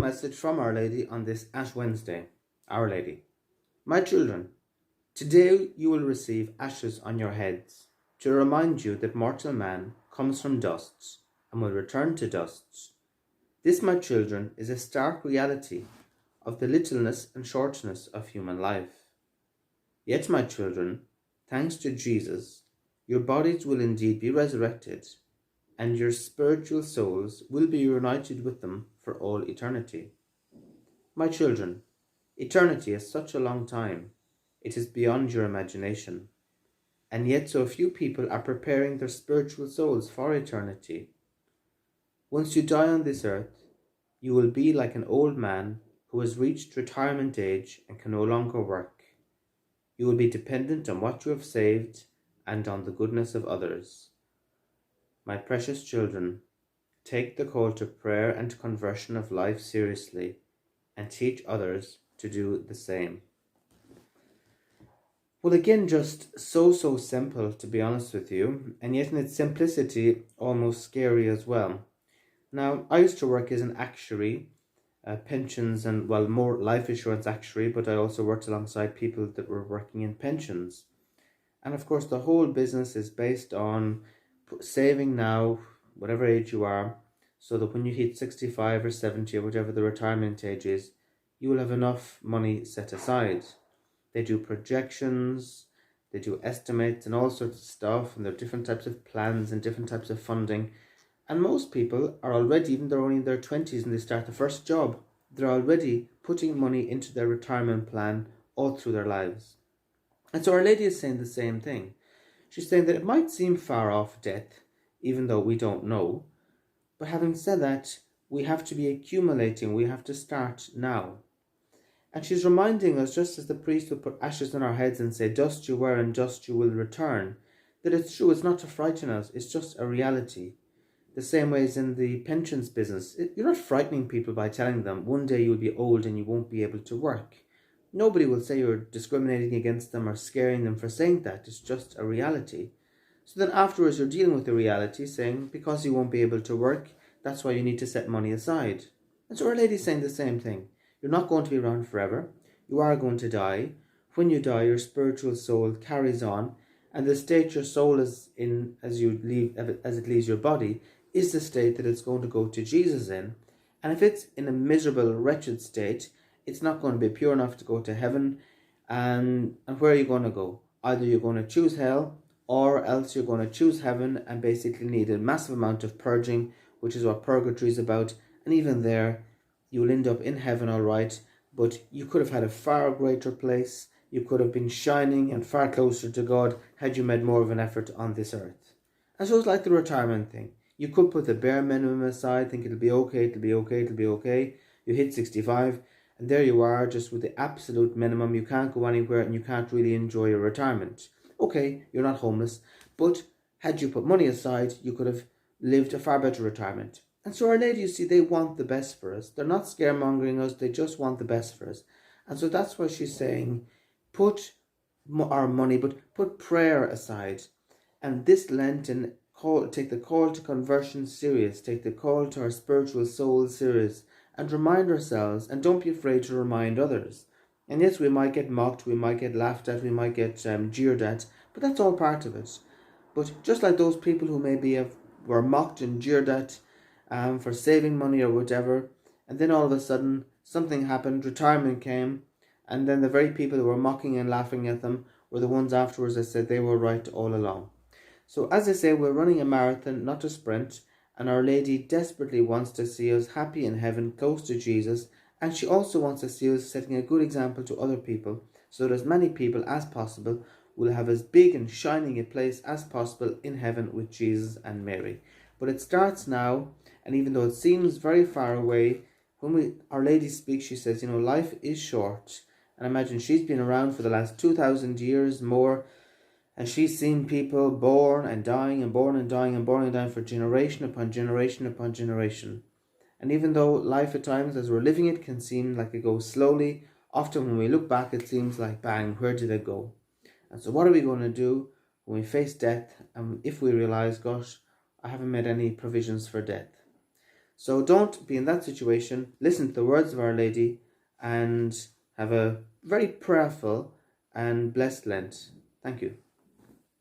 message from Our Lady on this Ash Wednesday. Our Lady. My children, today you will receive ashes on your heads to remind you that mortal man comes from dust and will return to dust. This, my children, is a stark reality of the littleness and shortness of human life. Yet, my children, thanks to Jesus, your bodies will indeed be resurrected, and your spiritual souls will be united with them for all eternity. My children, eternity is such a long time, it is beyond your imagination, and yet so few people are preparing their spiritual souls for eternity. Once you die on this earth, you will be like an old man who has reached retirement age and can no longer work. You will be dependent on what you have saved and on the goodness of others. My precious children, take the call to prayer and conversion of life seriously and teach others to do the same. Well, again, just so simple, to be honest with you, and yet in its simplicity, almost scary as well. Now, I used to work as an actuary, pensions and, well, more life insurance actuary, but I also worked alongside people that were working in pensions. And of course, the whole business is based on saving now, whatever age you are, so that when you hit 65 or 70 or whatever the retirement age is, you will have enough money set aside. They do projections, they do estimates and all sorts of stuff, and there are different types of plans and different types of funding. And most people are already, even they're only in their 20s and they start the first job, they're already putting money into their retirement plan all through their lives. And so Our Lady is saying the same thing. She's saying that it might seem far off death, even though we don't know. But having said that, we have to be accumulating. We have to start now. And she's reminding us, just as the priest would put ashes on our heads and say, dust you were and dust you will return, that it's true, it's not to frighten us, it's just a reality. The same way as in the pensions business. You're not frightening people by telling them one day you'll be old and you won't be able to work. Nobody will say you're discriminating against them or scaring them for saying that. It's just a reality. So then afterwards you're dealing with the reality, saying because you won't be able to work, that's why you need to set money aside. And so Our Lady's saying the same thing. You're not going to be around forever. You are going to die. When you die, your spiritual soul carries on, and the state your soul is in as it leaves your body is the state that it's going to go to Jesus in. And if it's in a miserable, wretched state, it's not going to be pure enough to go to heaven. And where are you going to go? Either you're going to choose hell, or else you're going to choose heaven and basically need a massive amount of purging, which is what purgatory is about. And even there, you'll end up in heaven all right, but you could have had a far greater place. You could have been shining and far closer to God had you made more of an effort on this earth. And so it's like the retirement thing. You could put the bare minimum aside, think it'll be okay, it'll be okay, it'll be okay. You hit 65, and there you are, just with the absolute minimum. You can't go anywhere and you can't really enjoy your retirement. Okay, you're not homeless, but had you put money aside, you could have lived a far better retirement. And so Our Lady, you see, they want the best for us. They're not scaremongering us, they just want the best for us. And so that's why she's saying, put our money, but put prayer aside. And this Lenten, take the call to conversion serious, take the call to our spiritual soul serious, and remind ourselves, and don't be afraid to remind others. And yes, we might get mocked, we might get laughed at, we might get jeered at, but that's all part of it. But just like those people who maybe were mocked and jeered at for saving money or whatever, and then all of a sudden something happened, retirement came, and then the very people who were mocking and laughing at them were the ones afterwards that said they were right all along. So as I say, we're running a marathon, not a sprint, and Our Lady desperately wants to see us happy in heaven, close to Jesus, and she also wants to see us setting a good example to other people, so that as many people as possible will have as big and shining a place as possible in heaven with Jesus and Mary. But it starts now, and even though it seems very far away, when Our Lady speaks, she says, life is short. And imagine she's been around for the last 2,000 years more, and she's seen people born and dying and born and dying and born and dying for generation upon generation upon generation. And even though life at times, as we're living it, can seem like it goes slowly, often when we look back, it seems like, bang, where did it go? And so what are we going to do when we face death, and if we realize, gosh, I haven't made any provisions for death? So don't be in that situation. Listen to the words of Our Lady and have a very prayerful and blessed Lent. Thank you.